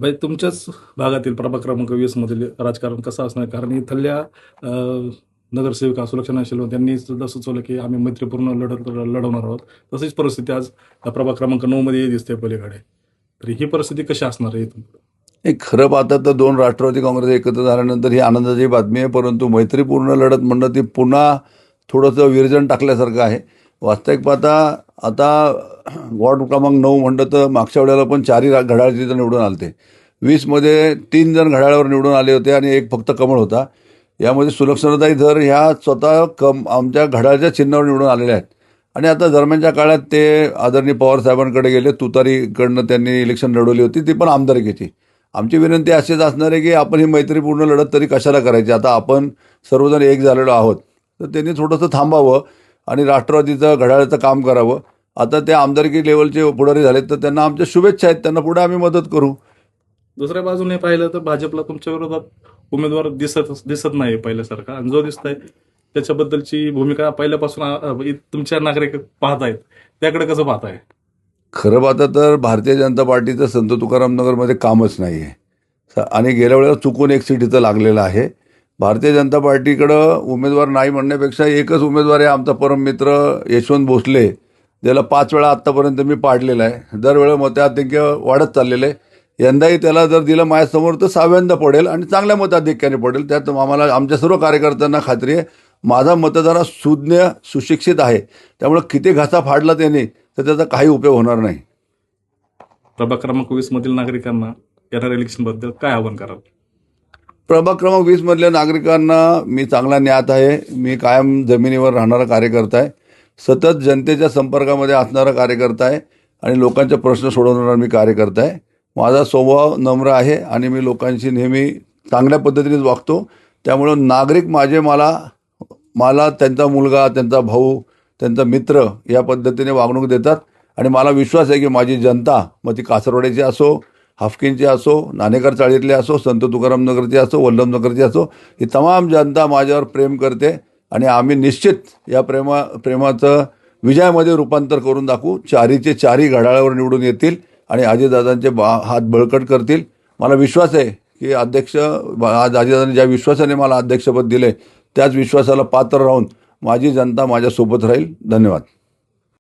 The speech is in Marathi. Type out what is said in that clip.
म्हणजे तुमच्याच भागातील प्रभाग क्रमांक 20 मधील राजकारण कसं असणार? कारण इथल्या नगरसेविका सुलक्षणा शिलवण त्यांनी सुद्धा सुचवलं की आम्ही मैत्रीपूर्ण लढत लढवणार आहोत. तशीच परिस्थिती आज प्रभाग क्रमांक 9 मध्ये दिसते पलीकडे. तर ही परिस्थिती कशी असणार आहे इथून? एक खरं पाहता तर दोन राष्ट्रवादी काँग्रेस एकत्र झाल्यानंतर ही आनंदाची बातमी आहे, परंतु मैत्रीपूर्ण लढत म्हणणं ती पुन्हा थोडंसं विरजण टाकल्यासारखं आहे. वास्तविक पाहता आता वॉर्ड क्रमांक 9 म्हणलं तर मागच्या वेळेला पण चारही घड्याळ तिथं निवडून आलते. 20मध्ये 3 जण घड्याळावर निवडून आले होते आणि एक फक्त कमळ होता. यामध्ये सुलक्षणाताई धर ह्या स्वतः आमच्या घड्याळच्या चिन्हावर निवडून आलेल्या आहेत. आणि आता दरम्यानच्या काळात ते आदरणीय पवार साहेबांकडे गेले. तुतारीकडनं त्यांनी इलेक्शन लढवली होती, ती पण आमदारकीची. आमची विनंती अशीच असणार आहे की आपण ही मैत्रीपूर्ण लढत तरी कशाला करायची? आता आपण सर्वजण एक झालेलो आहोत, तर त्यांनी थोडंसं थांबावं आणि राष्ट्रवादीचं घड्याळाचं काम करावं. आता ते आमदारकी लेवलचे पुढारी झालेत, तर त्यांना आमच्या शुभेच्छा आहेत, त्यांना पुढे आम्ही मदत करू. दुसऱ्या बाजूने पाहिलं तर भाजपला तुमच्या विरोधात उमेदवार दिसत नाही पहिल्यासारखा, आणि जो दिसतोय त्याच्याबद्दलची भूमिका पहिल्यापासून तुमच्या नागरिक पाहतायत, त्याकडे कसं पाहताय? खरं पाहता तर भारतीय जनता पार्टीचं संत तुकाराम नगरमध्ये कामच नाही आहे आणि गेल्या वेळेला चुकून एक सीट इथं लागलेलं आहे. भारतीय जनता पार्टीकडं उमेदवार नाही म्हणण्यापेक्षा एकच उमेदवार आहे, आमचा परम मित्र यशवंत भोसले, ज्याला 5 वेळा आत्तापर्यंत मी पाडलेला आहे. दरवेळेला मताधिक्य वाढत चाललेलं आहे. यंदाही त्याला जर दिलं माझ्यासमोर तर 6व्यांदा पडेल आणि चांगल्या मताधिक्याने पडेल. त्यात आम्हाला आमच्या सर्व कार्यकर्त्यांना खात्री आहे. माझा मतदार हा सुज्ञ सुशिक्षित आहे, त्यामुळे किती घासा फाडला त्याने तर त्याचा काही उपयोग होणार नाही. प्रभाग क्रमांक 20 मधील नागरिकांना येणाऱ्या इलेक्शन बद्दल काय आवाहन कराल? प्रभाग क्रमांक 20 मधल्या नागरिकांना मी चांगला ज्ञात आहे. मी कायम जमिनीवर राहणारा कार्यकर्ता आहे, सतत जनतेच्या संपर्कामध्ये असणारा कार्यकर्ता आहे आणि लोकांचे प्रश्न सोडवणारा मी कार्यकर्ता आहे. माझा स्वभाव नम्र आहे आणि मी लोकांशी नेहमी चांगल्या पद्धतीनेच वागतो. त्यामुळं नागरिक मला त्यांचा मुलगा, त्यांचा भाऊ, त्यांचा मित्र या पद्धतीने वागणूक देतात आणि मला विश्वास आहे की माझी जनता, मग ती कासरवाड्याची असो, हाफकिनची असो, नाणेकर चाळीतली असो, संत तुकाराम नगरची असो, वल्लभनगरची असो, ही तमाम जनता माझ्यावर प्रेम करते आणि आम्ही निश्चित या प्रेमाचं विजयामध्ये रूपांतर करून दाखवू. चारीचे चारही घड्याळावर निवडून येतील आणि अजितदादांचे हात बळकट करतील. मला विश्वास आहे की आज अजितदादांनी ज्या विश्वासाने मला अध्यक्षपद दिले त्याच विश्वासाला पात्र राहून माझी जनता माझ्यासोबत राहील. धन्यवाद.